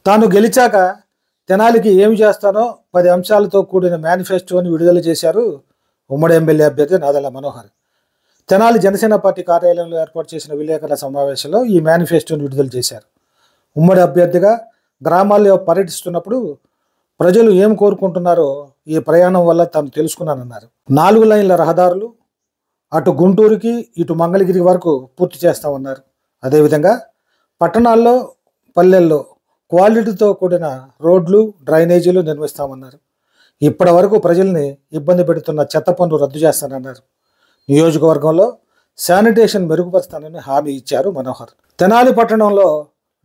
తాను గెలిచాక తెనాలికి ఏమి చేస్తానో 10 అంశాలతో కూడిన మేనిఫెస్టోని విడుదల చేశారు ఉమ్మడి ఎమ్మెల్యే అభ్యర్థి నాదెళ్ల మనోహర్. తెనాలి జనసేన పార్టీ కార్యాలయంలో ఏర్పాటు చేసిన విలేకరుల సమావేశంలో ఈ మేనిఫెస్టోని విడుదల చేశారు. ఉమ్మడి అభ్యర్థిగా గ్రామాల్లో పర్యటిస్తున్నప్పుడు ప్రజలు ఏం కోరుకుంటున్నారో ఈ ప్రయాణం వల్ల తాను తెలుసుకున్నానన్నారు. 4 లైన్ల రహదారులు అటు గుంటూరుకి ఇటు మంగళగిరి వరకు పూర్తి చేస్తామన్నారు. అదేవిధంగా పట్టణాల్లో పల్లెల్లో క్వాలిటీతో కూడిన రోడ్లు డ్రైనేజీలు నిర్మిస్తామన్నారు. ఇప్పటి వరకు ప్రజల్ని ఇబ్బంది పెడుతున్న చెత్త పన్ను రద్దు చేస్తానన్నారు. నియోజకవర్గంలో శానిటేషన్ మెరుగుపరుస్తానని హామీ ఇచ్చారు మనోహర్. తెనాలి పట్టణంలో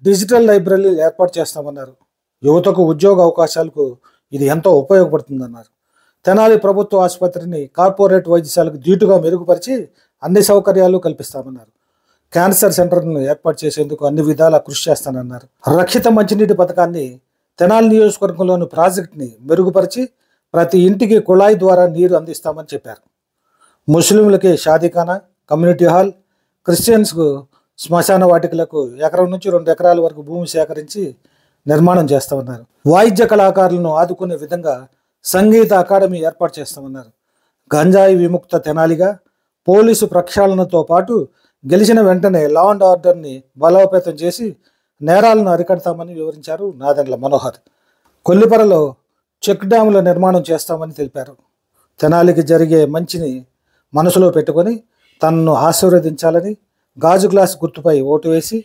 డిజిటల్ లైబ్రరీలు ఏర్పాటు చేస్తామన్నారు. యువతకు ఉద్యోగ అవకాశాలకు ఇది ఎంతో ఉపయోగపడుతుందన్నారు. తెనాలి ప్రభుత్వ ఆసుపత్రిని కార్పొరేట్ వైద్యశాలకు ధీటుగా మెరుగుపరిచి అన్ని సౌకర్యాలు కల్పిస్తామన్నారు. క్యాన్సర్ సెంటర్ను ఏర్పాటు చేసేందుకు అన్ని విధాలా కృషి చేస్తానన్నారు. రక్షిత మంచినీటి పథకాన్ని తెనాలి నియోజకవర్గంలోని ప్రాజెక్టుని మెరుగుపరిచి ప్రతి ఇంటికి కుళాయి ద్వారా నీరు అందిస్తామని చెప్పారు. ముస్లింలకి షాదీఖానా, కమ్యూనిటీ హాల్, క్రిస్టియన్స్కు శ్మశాన వాటికలకు 1 నుంచి 2 ఎకరాల వరకు భూమి సేకరించి నిర్మాణం చేస్తామన్నారు. వాయిద్య కళాకారులను ఆదుకునే విధంగా సంగీత అకాడమీ ఏర్పాటు చేస్తామన్నారు. గంజాయి విముక్త తెనాలిగా పోలీసు ప్రక్షాళనతో పాటు గెలిచిన వెంటనే లా అండ్ ఆర్డర్ని బలోపేతం చేసి నేరాలను అరికడతామని వివరించారు నాదెండ్ల మనోహర్. కొల్లిపరలో చెక్ డ్యాముల నిర్మాణం చేస్తామని తెలిపారు. తెనాలికి జరిగే మంచిని మనసులో పెట్టుకొని తనను ఆశీర్వదించాలని, గాజు గ్లాస్ గుర్తుపై ఓటు వేసి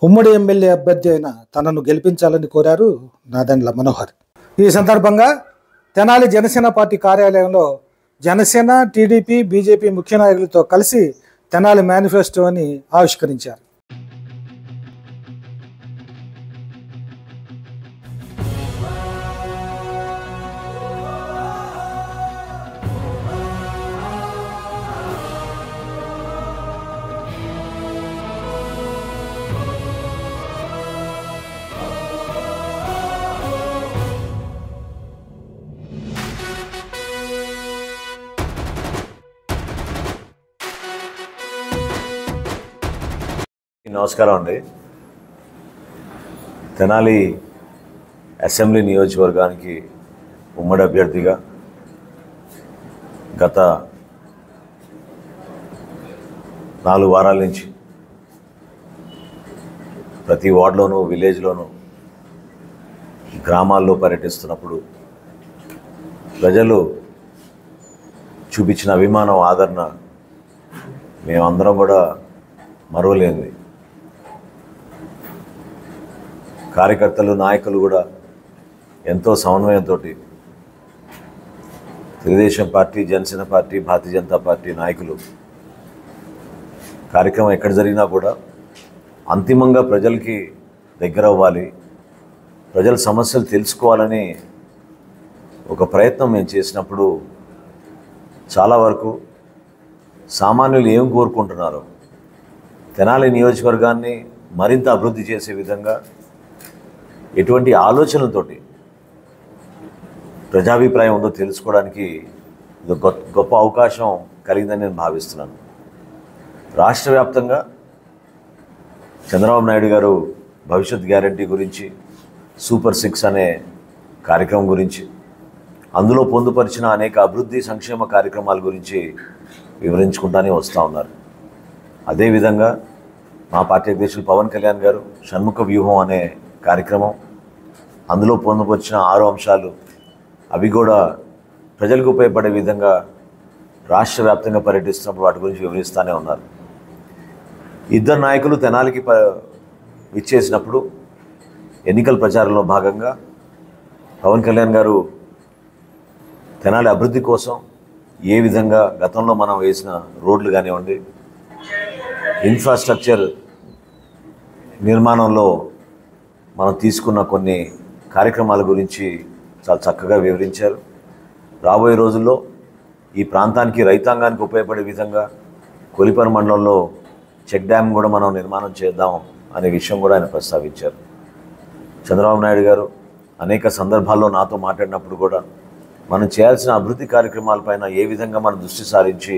ఉమ్మడి ఎమ్మెల్యే అభ్యర్థి అయిన తనను గెలిపించాలని కోరారు నాదెండ్ల మనోహర్. ఈ సందర్భంగా తెనాలి జనసేన పార్టీ కార్యాలయంలో జనసేన, టీడీపీ, బీజేపీ ముఖ్య నాయకులతో కలిసి తెనాలి మేనిఫెస్టోని ఆవిష్కరించారు. నమస్కారం అండి. తెనాలి అసెంబ్లీ నియోజకవర్గానికి ఉమ్మడి అభ్యర్థిగా గత 4 వారాల నుంచి ప్రతి వార్డులోనూ, విలేజ్లోనూ, గ్రామాల్లో పర్యటిస్తున్నప్పుడు ప్రజలు చూపించిన అభిమానం, ఆదరణ మేమందరం కూడా మరువలేనిది. కార్యకర్తలు, నాయకులు కూడా ఎంతో సమన్వయంతో Telugu Desam party, Janasena party, Bharatiya Janata party నాయకులు కార్యక్రమం ఎక్కడ జరిగినా కూడా అంతిమంగా ప్రజలకి దగ్గర అవ్వాలి, ప్రజల సమస్యలు తెలుసుకోవాలని ఒక ప్రయత్నం మేము చేసినప్పుడు చాలా వరకు సామాన్యులు ఏం కోరుకుంటున్నారో, తెనాలి నియోజకవర్గాన్ని మరింత అభివృద్ధి చేసే విధంగా ఎటువంటి ఆలోచనలతోటి ప్రజాభిప్రాయం ఉందో తెలుసుకోవడానికి ఇది గొప్ప అవకాశం కలిగిందని నేను భావిస్తున్నాను. రాష్ట్ర వ్యాప్తంగా చంద్రబాబు నాయుడు గారు భవిష్యత్ గ్యారంటీ గురించి, సూపర్ 6 అనే కార్యక్రమం గురించి, అందులో పొందుపరిచిన అనేక అభివృద్ధి సంక్షేమ కార్యక్రమాల గురించి వివరించుకుంటానే వస్తూ ఉన్నారు. అదేవిధంగా మా పార్టీ అధ్యక్షులు పవన్ కళ్యాణ్ గారు షణ్ముఖ వ్యూహం అనే కార్యక్రమం, అందులో పొందుపరిచిన 6 అంశాలు, అవి కూడా ప్రజలకు ఉపయోగపడే విధంగా రాష్ట్ర వ్యాప్తంగా పర్యటిస్తున్నప్పుడు వాటి గురించి వివరిస్తూనే ఉన్నారు. ఇద్దరు నాయకులు తెనాలికి ఇచ్చేసినప్పుడు ఎన్నికల ప్రచారంలో భాగంగా పవన్ కళ్యాణ్ గారు తెనాలి అభివృద్ధి కోసం ఏ విధంగా గతంలో మనం వేసిన రోడ్లు కానివ్వండి, ఇన్ఫ్రాస్ట్రక్చర్ నిర్మాణంలో మనం తీసుకున్న కొన్ని కార్యక్రమాల గురించి చాలా చక్కగా వివరించారు. రాబోయే రోజుల్లో ఈ ప్రాంతానికి, రైతాంగానికి ఉపయోగపడే విధంగా కొలిపర మండలంలో చెక్ డ్యామ్ కూడా మనం నిర్మాణం చేద్దాం అనే విషయం కూడా ఆయన ప్రస్తావించారు. చంద్రబాబు నాయుడు గారు అనేక సందర్భాల్లో నాతో మాట్లాడినప్పుడు కూడా మనం చేయాల్సిన అభివృద్ధి కార్యక్రమాలపైన ఏ విధంగా మనం దృష్టి సారించి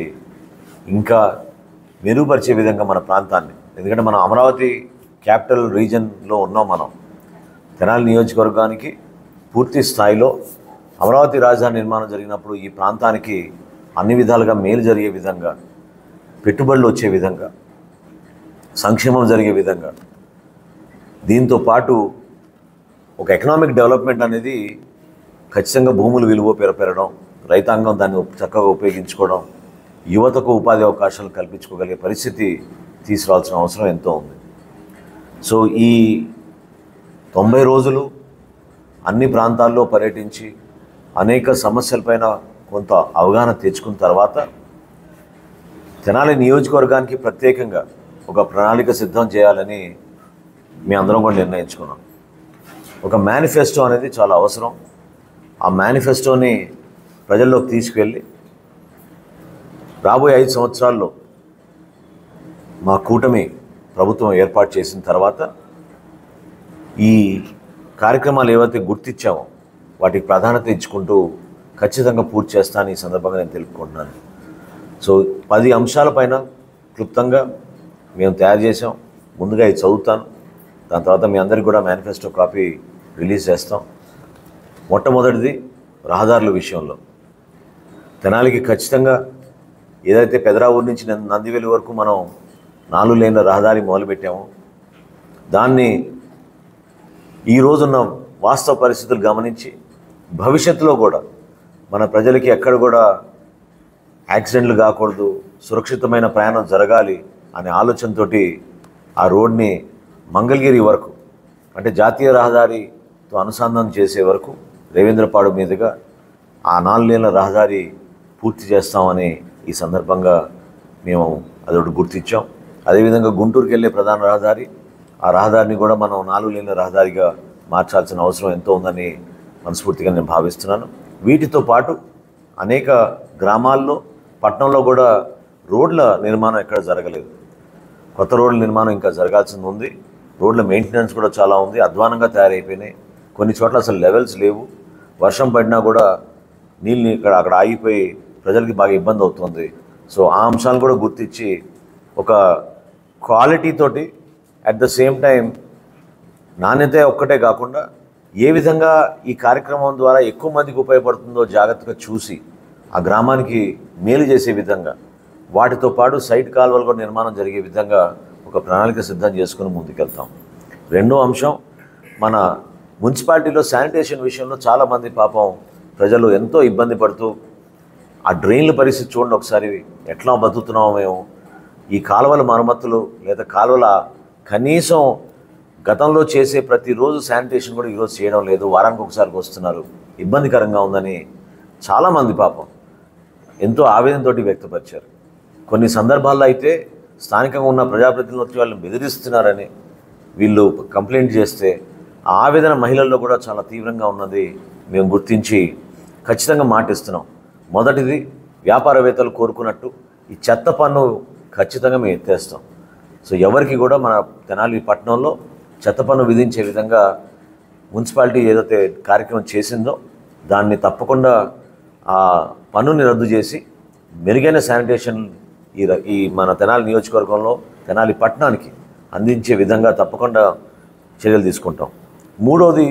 ఇంకా మెరుగుపరిచే విధంగా మన ప్రాంతాన్ని, ఎందుకంటే మనం అమరావతి క్యాపిటల్ రీజన్లో ఉన్నాం. మనం తెనాలి నియోజకవర్గానికి పూర్తి స్థాయిలో అమరావతి రాజధాని నిర్మాణం జరిగినప్పుడు ఈ ప్రాంతానికి అన్ని విధాలుగా మేలు జరిగే విధంగా, పెట్టుబడులు వచ్చే విధంగా, సంక్షేమం జరిగే విధంగా, దీంతో పాటు ఒక ఎకనామిక్ డెవలప్మెంట్ అనేది ఖచ్చితంగా భూముల విలువ పెరగడం, రైతాంగం దాన్ని చక్కగా ఉపయోగించుకోవడం, యువతకు ఉపాధి అవకాశాలు కల్పించుకోగలిగే పరిస్థితి తీసుకురావాల్సిన అవసరం ఎంతో ఉంది. సో ఈ 90 రోజులు అన్ని ప్రాంతాల్లో పర్యటించి అనేక సమస్యలపైన కొంత అవగాహన తెచ్చుకున్న తర్వాత తెనాలి నియోజకవర్గానికి ప్రత్యేకంగా ఒక ప్రణాళిక సిద్ధం చేయాలని మీ అందరం కూడా నిర్ణయించుకున్నాం. ఒక మేనిఫెస్టో అనేది చాలా అవసరం. ఆ మేనిఫెస్టోని ప్రజల్లోకి తీసుకువెళ్ళి రాబోయే 5 సంవత్సరాల్లో మా కూటమి ప్రభుత్వం ఏర్పాటు చేసిన తర్వాత ఈ కార్యక్రమాలు ఏవైతే గుర్తించామో వాటికి ప్రాధాన్యత ఇచ్చుకుంటూ ఖచ్చితంగా పూర్తి చేస్తానని ఈ సందర్భంగా నేను తెలుపుకుంటున్నాను. సో 10 అంశాలపైన క్లుప్తంగా మేము తయారు చేసాం. ముందుగా ఇది చదువుతాను, దాని తర్వాత మీ అందరికీ కూడా మేనిఫెస్టో కాపీ రిలీజ్ చేస్తాం. మొట్టమొదటిది రహదారుల విషయంలో తెనాలికి ఖచ్చితంగా ఏదైతే పెదరావూరు నుంచి నందివేలి వరకు మనం 4 లేన్ల రహదారి మొదలుపెట్టామో దాన్ని ఈ రోజున్న వాస్తవ పరిస్థితులు గమనించి భవిష్యత్తులో కూడా మన ప్రజలకి ఎక్కడ కూడా యాక్సిడెంట్లు కాకూడదు, సురక్షితమైన ప్రయాణం జరగాలి అనే ఆలోచనతో ఆ రోడ్ని మంగళగిరి వరకు, అంటే జాతీయ రహదారితో అనుసంధానం చేసే వరకు రేవేంద్రపాడు మీదుగా ఆ 4 లేన్ల రహదారి పూర్తి చేస్తామని ఈ సందర్భంగా మేము అదొకటి గుర్తించాం. అదేవిధంగా గుంటూరుకి వెళ్ళే ప్రధాన రహదారి, ఆ రహదారిని కూడా మనం 4 లేన్ల రహదారిగా మార్చాల్సిన అవసరం ఎంతో ఉందని మనస్ఫూర్తిగా నేను భావిస్తున్నాను. వీటితో పాటు అనేక గ్రామాల్లో, పట్టణంలో కూడా రోడ్ల నిర్మాణం ఎక్కడ జరగలేదు. కొత్త రోడ్ల నిర్మాణం ఇంకా జరగాల్సింది ఉంది. రోడ్ల మెయింటెనెన్స్ కూడా చాలా ఉంది, అధ్వానంగా తయారైపోయినాయి. కొన్ని చోట్ల అసలు లెవెల్స్ లేవు. వర్షం పడినా కూడా నీళ్ళు అక్కడ ఆగిపోయి ప్రజలకి బాగా ఇబ్బంది అవుతుంది. సో ఆ అంశాలను కూడా గుర్తించి ఒక క్వాలిటీతోటి అట్ ద సేమ్ టైం నాణ్యత ఒక్కటే కాకుండా ఏ విధంగా ఈ కార్యక్రమం ద్వారా ఎక్కువ మందికి ఉపయోగపడుతుందో జాగ్రత్తగా చూసి ఆ గ్రామానికి మేలు చేసే విధంగా, వాటితో పాటు సైట్ కాలువలు కూడా నిర్మాణం జరిగే విధంగా ఒక ప్రణాళిక సిద్ధం చేసుకుని ముందుకెళ్తాం. రెండో అంశం, మన మున్సిపాలిటీలో శానిటేషన్ విషయంలో చాలామంది పాపం ప్రజలు ఎంతో ఇబ్బంది పడుతూ, ఆ డ్రైన్ల పరిస్థితి చూడండి ఒకసారి, ఎట్లా బతుకుతున్నామో మేము. ఈ కాలువల మరమ్మతులు లేదా కాలువల కనీసం గతంలో చేసే ప్రతిరోజు శానిటేషన్ కూడా ఈరోజు చేయడం లేదు, వారానికి ఒకసారికి వస్తున్నారు, ఇబ్బందికరంగా ఉందని చాలామంది పాపం ఎంతో ఆవేదనతో వ్యక్తపరిచారు. కొన్ని సందర్భాల్లో అయితే స్థానికంగా ఉన్న ప్రజాప్రతినిధులు వచ్చి వాళ్ళని బెదిరిస్తున్నారని వీళ్ళు కంప్లైంట్ చేస్తే ఆ ఆవేదన మహిళల్లో కూడా చాలా తీవ్రంగా ఉన్నది మేము గుర్తించి ఖచ్చితంగా మాటిస్తున్నాం. మొదటిది, వ్యాపారవేత్తలు కోరుకున్నట్టు ఈ చెత్త పన్ను ఖచ్చితంగా మేము ఎత్తేస్తాం. సో ఎవరికి కూడా మన తెనాలి పట్టణంలో చెత్త పన్ను విధించే విధంగా మున్సిపాలిటీ ఏదైతే కార్యక్రమం చేసిందో దాన్ని తప్పకుండా ఆ పన్నుని రద్దు చేసి మెరుగైన శానిటేషన్ ఈ మన తెనాలి నియోజకవర్గంలో తెనాలి పట్టణానికి అందించే విధంగా తప్పకుండా చర్యలు తీసుకుంటాం. మూడోది,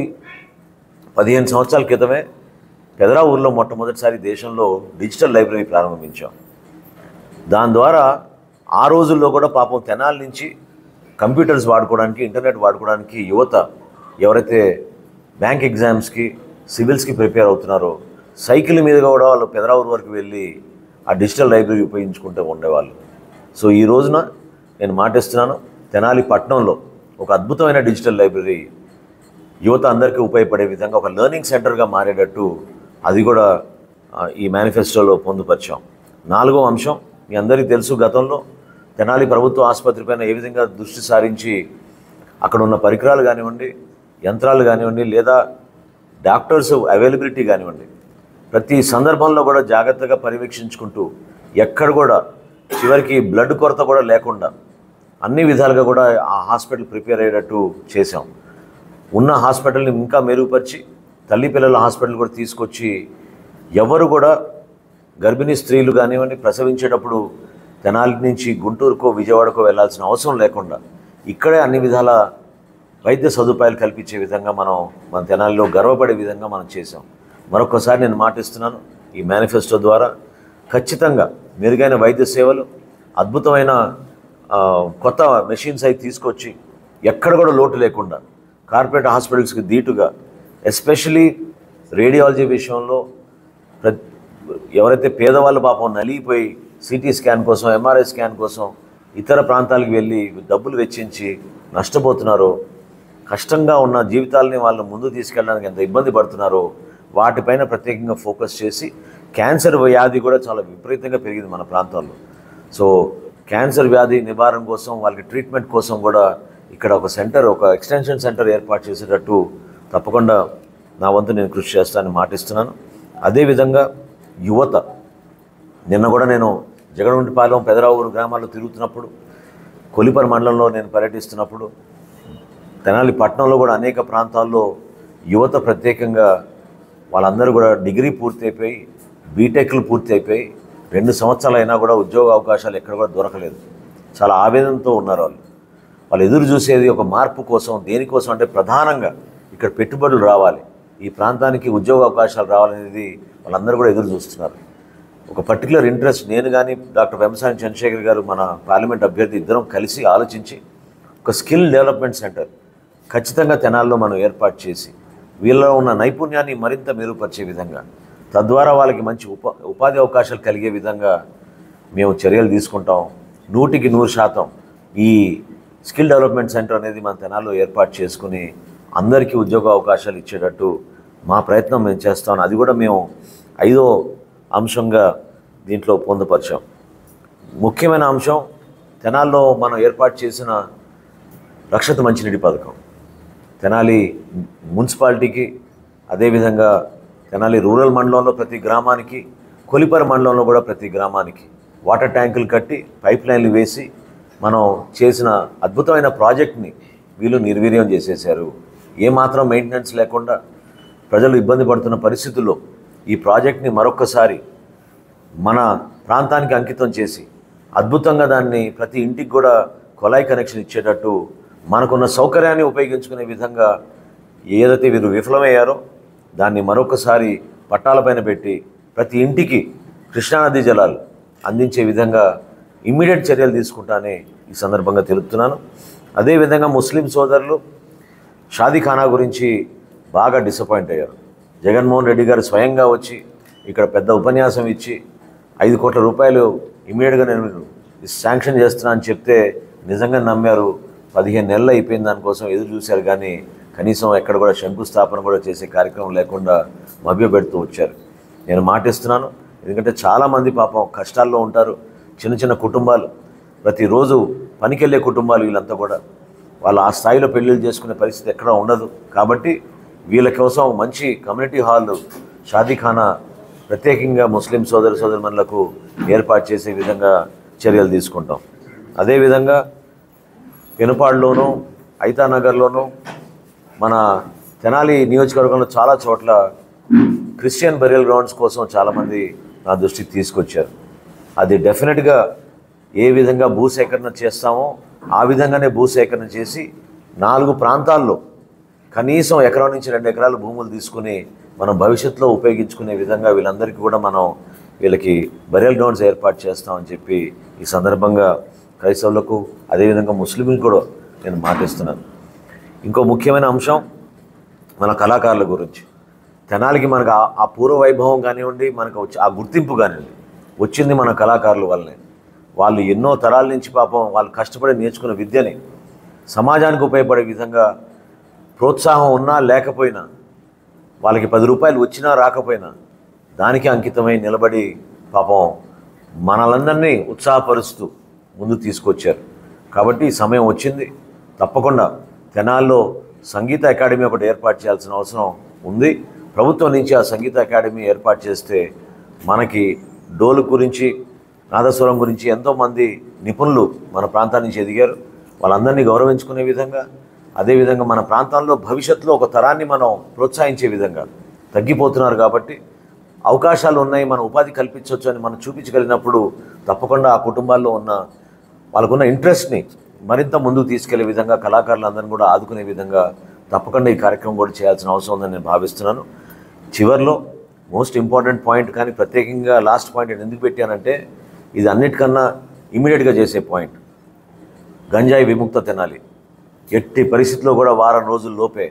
15 సంవత్సరాల క్రితమే పెదరావూరులో మొట్టమొదటిసారి దేశంలో డిజిటల్ లైబ్రరీ ప్రారంభించాం. దాని ద్వారా ఆ రోజుల్లో కూడా పాపం తెనాలి నుంచి కంప్యూటర్స్ వాడుకోవడానికి, ఇంటర్నెట్ వాడుకోవడానికి యువత ఎవరైతే బ్యాంక్ ఎగ్జామ్స్కి, సివిల్స్కి ప్రిపేర్ అవుతున్నారో సైకిల్ మీదుగా కూడా వాళ్ళు పెదరావూరు వరకు వెళ్ళి ఆ డిజిటల్ లైబ్రరీ ఉపయోగించుకుంటూ ఉండేవాళ్ళు. సో ఈ రోజున నేను మాటిస్తున్నాను, తెనాలి పట్టణంలో ఒక అద్భుతమైన డిజిటల్ లైబ్రరీ యువత అందరికీ ఉపయోగపడే విధంగా ఒక లెర్నింగ్ సెంటర్గా మారేటట్టు అది కూడా ఈ మేనిఫెస్టోలో పొందుపరిచాం. 4వ అంశం, మీ అందరికీ తెలుసు, గతంలో తెనాలి ప్రభుత్వ ఆసుపత్రి పైన ఏ విధంగా దృష్టి సారించి అక్కడ ఉన్న పరికరాలు కానివ్వండి, యంత్రాలు కానివ్వండి, లేదా డాక్టర్స్ అవైలబిలిటీ కానివ్వండి, ప్రతి సందర్భంలో కూడా జాగ్రత్తగా పర్యవేక్షించుకుంటూ ఎక్కడ కూడా చివరికి బ్లడ్ కొరత కూడా లేకుండా అన్ని విధాలుగా కూడా ఆ హాస్పిటల్ ప్రిపేర్ అయ్యేటట్టు చేశాం. ఉన్న హాస్పిటల్ని ఇంకా మెరుగుపరిచి తల్లి పిల్లల హాస్పిటల్ కూడా తీసుకొచ్చి ఎవరు కూడా గర్భిణీ స్త్రీలు కానివ్వండి ప్రసవించేటప్పుడు తెనాలి నుంచి గుంటూరుకో విజయవాడకో వెళ్ళాల్సిన అవసరం లేకుండా ఇక్కడే అన్ని విధాల వైద్య సదుపాయాలు కల్పించే విధంగా మనం మన తెనాలిలో గర్వపడే విధంగా మనం చేసాం. మరొకసారి నేను మాటిస్తున్నాను, ఈ మేనిఫెస్టో ద్వారా ఖచ్చితంగా మెరుగైన వైద్య సేవలు, అద్భుతమైన కొత్త మెషిన్స్ అవి తీసుకొచ్చి ఎక్కడ కూడా లోటు లేకుండా కార్పొరేట్ హాస్పిటల్స్కి ధీటుగా, ఎస్పెషలీ రేడియాలజీ విషయంలో ఎవరైతే పేదవాళ్ళు పాపం నలిగిపోయి సిటీ స్కాన్ కోసం, ఎంఆర్ఐ స్కాన్ కోసం ఇతర ప్రాంతాలకు వెళ్ళి డబ్బులు వెచ్చించి నష్టపోతున్నారో, కష్టంగా ఉన్న జీవితాలని వాళ్ళు ముందు తీసుకెళ్ళడానికి ఎంత ఇబ్బంది పడుతున్నారో వాటిపైన ప్రత్యేకంగా ఫోకస్ చేసి, క్యాన్సర్ వ్యాధి కూడా చాలా విపరీతంగా పెరిగింది మన ప్రాంతాల్లో. సో క్యాన్సర్ వ్యాధి నివారణ కోసం, వాళ్ళకి ట్రీట్మెంట్ కోసం కూడా ఇక్కడ ఒక సెంటర్, ఒక ఎక్స్టెన్షన్ సెంటర్ ఏర్పాటు చేసేటట్టు తప్పకుండా నా వంతు నేను కృషి చేస్తానని మాటిస్తున్నాను. అదేవిధంగా యువత, నిన్న కూడా నేను జగడగుంటిపాలెం, పెదరావూరు గ్రామాల్లో తిరుగుతున్నప్పుడు, కొలిపర్ మండలంలో నేను పర్యటిస్తున్నప్పుడు, తెనాలి పట్టణంలో కూడా అనేక ప్రాంతాల్లో యువత ప్రత్యేకంగా వాళ్ళందరూ కూడా డిగ్రీ పూర్తి అయిపోయి, బీటెక్లు పూర్తి అయిపోయి 2 సంవత్సరాలు అయినా కూడా ఉద్యోగ అవకాశాలు ఎక్కడ కూడా దొరకలేదు. చాలా ఆవేదనతో ఉన్నారు వాళ్ళు ఎదురు చూసేది ఒక మార్పు కోసం. దేనికోసం అంటే ప్రధానంగా ఇక్కడ పెట్టుబడులు రావాలి, ఈ ప్రాంతానికి ఉద్యోగ అవకాశాలు రావాలనేది వాళ్ళందరూ కూడా ఎదురు చూస్తున్నారు. ఒక పర్టికులర్ ఇంట్రెస్ట్, నేను కానీ డాక్టర్ వెంసాని చంద్రశేఖర్ గారు, మన పార్లమెంట్ అభ్యర్థి, ఇద్దరం కలిసి ఆలోచించి ఒక స్కిల్ డెవలప్మెంట్ సెంటర్ ఖచ్చితంగా తెనాల్లో మనం ఏర్పాటు చేసి వీళ్ళలో ఉన్న నైపుణ్యాన్ని మరింత మెరుగుపరిచే విధంగా, తద్వారా వాళ్ళకి మంచి ఉపాధి అవకాశాలు కలిగే విధంగా మేము చర్యలు తీసుకుంటాం. 100% ఈ స్కిల్ డెవలప్మెంట్ సెంటర్ అనేది మన తెనాల్లో ఏర్పాటు చేసుకుని అందరికీ ఉద్యోగ అవకాశాలు ఇచ్చేటట్టు మా ప్రయత్నం మేము చేస్తాం. అది కూడా మేము 5వ అంశంగా దీంట్లో పొందుపరిచాం. ముఖ్యమైన అంశం, తెనాల్లో మనం ఏర్పాటు చేసిన రక్షిత మంచినీటి పథకం తెనాలి మున్సిపాలిటీకి, అదేవిధంగా తెనాలి రూరల్ మండలంలో ప్రతి గ్రామానికి, కొలిపర మండలంలో కూడా ప్రతి గ్రామానికి వాటర్ ట్యాంకులు కట్టి పైప్ లైన్లు వేసి మనం చేసిన అద్భుతమైన ప్రాజెక్ట్ని వీళ్ళు నిర్వీర్యం చేసేశారు. ఏమాత్రం మెయింటెనెన్స్ లేకుండా ప్రజలు ఇబ్బంది పడుతున్న పరిస్థితుల్లో ఈ ప్రాజెక్ట్ని మరొక్కసారి మన ప్రాంతానికి అంకితం చేసి అద్భుతంగా దాన్ని ప్రతి ఇంటికి కూడా కొలాయి కనెక్షన్ ఇచ్చేటట్టు మనకున్న సౌకర్యాన్ని ఉపయోగించుకునే విధంగా ఏదైతే వీరు విఫలమయ్యారో దాన్ని మరొకసారి పట్టాలపైన పెట్టి ప్రతి ఇంటికి కృష్ణానది జలాలు అందించే విధంగా ఇమ్మీడియట్ చర్యలు తీసుకుంటానే ఈ సందర్భంగా తెలుపుతున్నాను. అదేవిధంగా ముస్లిం సోదరులు షాదీఖానా గురించి బాగా డిసప్పాయింట్ అయ్యారు. జగన్మోహన్ రెడ్డి గారు స్వయంగా వచ్చి ఇక్కడ పెద్ద ఉపన్యాసం ఇచ్చి 5 కోట్ల రూపాయలు ఇమ్మీడియట్గా నేను శాంక్షన్ చేస్తున్నా అని చెప్తే నిజంగా నమ్మారు. 15 నెలలు అయిపోయింది, దానికోసం ఎదురు చూశారు, కానీ కనీసం ఎక్కడ కూడా శంకుస్థాపన కూడా చేసే కార్యక్రమం లేకుండా మభ్యపెడుతూ వచ్చారు. నేను మాటిస్తున్నాను, ఎందుకంటే చాలామంది పాపం కష్టాల్లో ఉంటారు. చిన్న చిన్న కుటుంబాలు, ప్రతిరోజు పనికెళ్ళే కుటుంబాలు, వీళ్ళంతా కూడా వాళ్ళు ఆ స్థాయిలో పెళ్ళిళ్ళు చేసుకునే పరిస్థితి ఎక్కడా ఉండదు. కాబట్టి వీళ్ళ కోసం మంచి కమ్యూనిటీ హాల్, షాదీఖానా ప్రత్యేకంగా ముస్లిం సోదరుమణులకు ఏర్పాటు చేసే విధంగా చర్యలు తీసుకుంటాం. అదేవిధంగా పెనుపాడులోనూ, ఐతానగర్లోనూ, మన తెనాలి నియోజకవర్గంలో చాలా చోట్ల క్రిస్టియన్ బరియల్ గ్రౌండ్స్ కోసం చాలామంది నా దృష్టికి తీసుకొచ్చారు. అది డెఫినెట్గా ఏ విధంగా భూసేకరణ చేస్తామో ఆ విధంగానే భూసేకరణ చేసి 4 ప్రాంతాల్లో కనీసం 1 ఎకరం నుంచి 2 ఎకరాల భూములు తీసుకుని మనం భవిష్యత్తులో ఉపయోగించుకునే విధంగా వీళ్ళందరికీ కూడా మనం వీళ్ళకి బరియల్ గ్రౌండ్స్ ఏర్పాటు చేస్తామని చెప్పి ఈ సందర్భంగా క్రైస్తవులకు, అదేవిధంగా ముస్లింలకు కూడా నేను మాటిస్తున్నాను. ఇంకో ముఖ్యమైన అంశం మన కళాకారుల గురించి. తెనాలికి మనకు ఆ పూర్వ వైభవం కానివ్వండి, మనకు ఆ గుర్తింపు కానివ్వండి వచ్చింది మన కళాకారుల వల్లనే. వాళ్ళు ఎన్నో తరాల నుంచి పాపం వాళ్ళు కష్టపడి నేర్చుకున్న విద్యని సమాజానికి ఉపయోగపడే విధంగా ప్రోత్సాహం ఉన్నా లేకపోయినా, వాళ్ళకి 10 రూపాయలు వచ్చినా రాకపోయినా దానికి అంకితమై నిలబడి పాపం మనలందరినీ ఉత్సాహపరుస్తూ ముందు తీసుకొచ్చారు. కాబట్టి సమయం వచ్చింది, తప్పకుండా తెనాల్లో సంగీత అకాడమీ ఒకటి ఏర్పాటు చేయాల్సిన అవసరం ఉంది. ప్రభుత్వం నుంచి ఆ సంగీత అకాడమీ ఏర్పాటు చేస్తే మనకి డోలు గురించి, నాదస్వరం గురించి ఎంతోమంది నిపుణులు మన ప్రాంతం నుంచి ఎదిగారు. వాళ్ళందరినీ గౌరవించుకునే విధంగా, అదేవిధంగా మన ప్రాంతాల్లో భవిష్యత్తులో ఒక తరాన్ని మనం ప్రోత్సహించే విధంగా తగ్గిపోతున్నారు. కాబట్టి అవకాశాలు ఉన్నాయి, మనం ఉపాధి కల్పించవచ్చు అని మనం చూపించగలిగినప్పుడు తప్పకుండా ఆ కుటుంబాల్లో ఉన్న వాళ్ళకున్న ఇంట్రెస్ట్ని మరింత ముందుకు తీసుకెళ్లే విధంగా కళాకారులందరినీ కూడా ఆదుకునే విధంగా తప్పకుండా ఈ కార్యక్రమం కూడా చేయాల్సిన అవసరం ఉందని నేను భావిస్తున్నాను. చివరిలో మోస్ట్ ఇంపార్టెంట్ పాయింట్, కానీ ప్రత్యేకంగా లాస్ట్ పాయింట్ నేను ఎందుకు పెట్టానంటే ఇది అన్నిటికన్నా ఇమీడియట్గా చేసే పాయింట్. గంజాయి విముక్త తెనాలి. ఎట్టి పరిస్థితుల్లో కూడా వారం రోజుల లోపే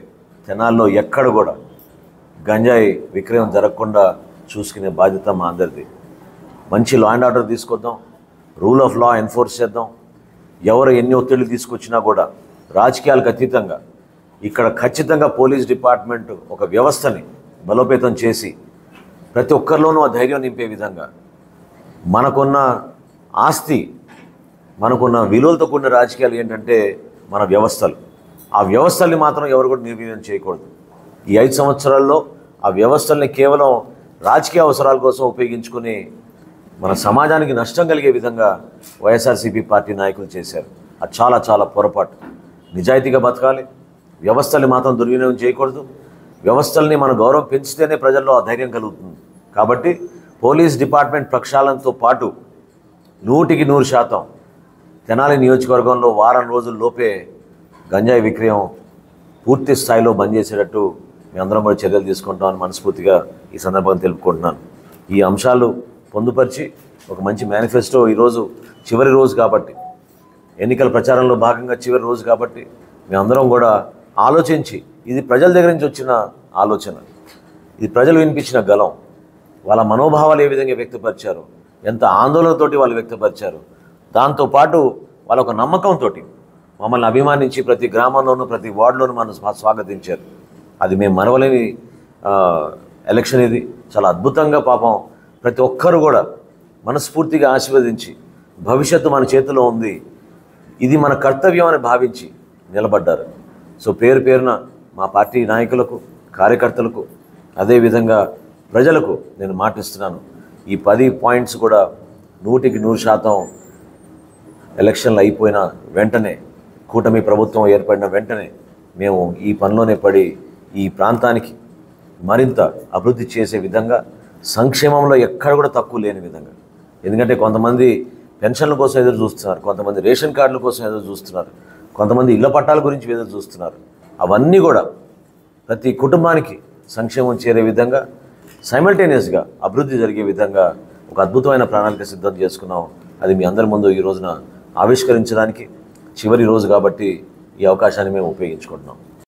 తెనాల్లో ఎక్కడ కూడా గంజాయి విక్రయం జరగకుండా చూసుకునే బాధ్యత మా అందరిది. మంచి లా అండ్ ఆర్డర్ తీసుకొద్దాం, రూల్ ఆఫ్ లా ఎన్ఫోర్స్ చేద్దాం. ఎవరు ఎన్ని ఒత్తిళ్లు తీసుకొచ్చినా కూడా రాజకీయాలకు అతీతంగా ఇక్కడ ఖచ్చితంగా పోలీస్ డిపార్ట్మెంట్ ఒక వ్యవస్థని బలోపేతం చేసి ప్రతి ఒక్కరిలోనూ ఆ ధైర్యం నింపే విధంగా మనకున్న ఆస్తి, మనకున్న విలువలతో కూడిన రాజకీయాలు ఏంటంటే మన వ్యవస్థలు. ఆ వ్యవస్థల్ని మాత్రం ఎవరు కూడా నిర్వీర్యం చేయకూడదు. ఈ 5 సంవత్సరాల్లో ఆ వ్యవస్థల్ని కేవలం రాజకీయ అవసరాల కోసం ఉపయోగించుకుని మన సమాజానికి నష్టం కలిగే విధంగా వైఎస్ఆర్సీపీ పార్టీ నాయకులు చేశారు. అది చాలా చాలా పొరపాటు. నిజాయితీగా బతకాలి, వ్యవస్థల్ని మాత్రం దుర్వినియోగం చేయకూడదు. వ్యవస్థల్ని మన గౌరవం పెంచితేనే ప్రజల్లో ఆ ధైర్యం కలుగుతుంది. కాబట్టి పోలీస్ డిపార్ట్మెంట్ ప్రక్షాళనతో పాటు 100% తెనాలి నియోజకవర్గంలో వారం రోజుల లోపే గంజాయి విక్రయం పూర్తి స్థాయిలో బంద్ చేసేటట్టు మీ అందరం కూడా చర్యలు తీసుకుంటామని మనస్ఫూర్తిగా ఈ సందర్భంగా తెలుపుకుంటున్నాను. ఈ అంశాలు పొందుపరిచి ఒక మంచి మేనిఫెస్టో, ఈరోజు చివరి రోజు కాబట్టి, ఎన్నికల ప్రచారంలో భాగంగా చివరి రోజు కాబట్టి మేమందరం కూడా ఆలోచించి, ఇది ప్రజల దగ్గర నుంచి వచ్చిన ఆలోచన, ఇది ప్రజలు వినిపించిన గలం, వాళ్ళ మనోభావాలు ఏ విధంగా వ్యక్తపరిచారు, ఎంత ఆందోళనతోటి వాళ్ళు వ్యక్తపరిచారు, దాంతోపాటు వాళ్ళ ఒక నమ్మకంతో మమ్మల్ని అభిమానించి ప్రతి గ్రామంలోనూ ప్రతి వార్డులోనూ మనం స్వాగతించారు. అది మేము మరవలేని ఎలక్షన్. ఇది చాలా అద్భుతంగా పాపం ప్రతి ఒక్కరు కూడా మనస్ఫూర్తిగా ఆశీర్వదించి భవిష్యత్తు మన చేతిలో ఉంది, ఇది మన కర్తవ్యం అని భావించి నిలబడ్డారు. సో పేరు పేరున మా పార్టీ నాయకులకు, కార్యకర్తలకు, అదేవిధంగా ప్రజలకు నేను మాటిస్తున్నాను, ఈ 10 పాయింట్స్ కూడా 100% ఎలక్షన్లు అయిపోయిన వెంటనే, కూటమి ప్రభుత్వం ఏర్పడిన వెంటనే మేము ఈ పనిలోనే పడి ఈ ప్రాంతానికి మరింత అభివృద్ధి చేసే విధంగా, సంక్షేమంలో ఎక్కడ కూడా తక్కువ లేని విధంగా. ఎందుకంటే కొంతమంది పెన్షన్ల కోసం ఎదురు చూస్తున్నారు, కొంతమంది రేషన్ కార్డుల కోసం ఎదురు చూస్తున్నారు, కొంతమంది ఇళ్ల పట్టాల గురించి ఎదురు చూస్తున్నారు. అవన్నీ కూడా ప్రతి కుటుంబానికి సంక్షేమం చేరే విధంగా, సైమల్టేనియస్గా అభివృద్ధి జరిగే విధంగా ఒక అద్భుతమైన ప్రణాళిక సిద్ధం చేసుకున్నాం. అది మీ అందరి ముందు ఈ రోజున ఆవిష్కరించడానికి చివరి రోజు కాబట్టి ఈ అవకాశాన్ని మేము ఉపయోగించుకుంటున్నాం.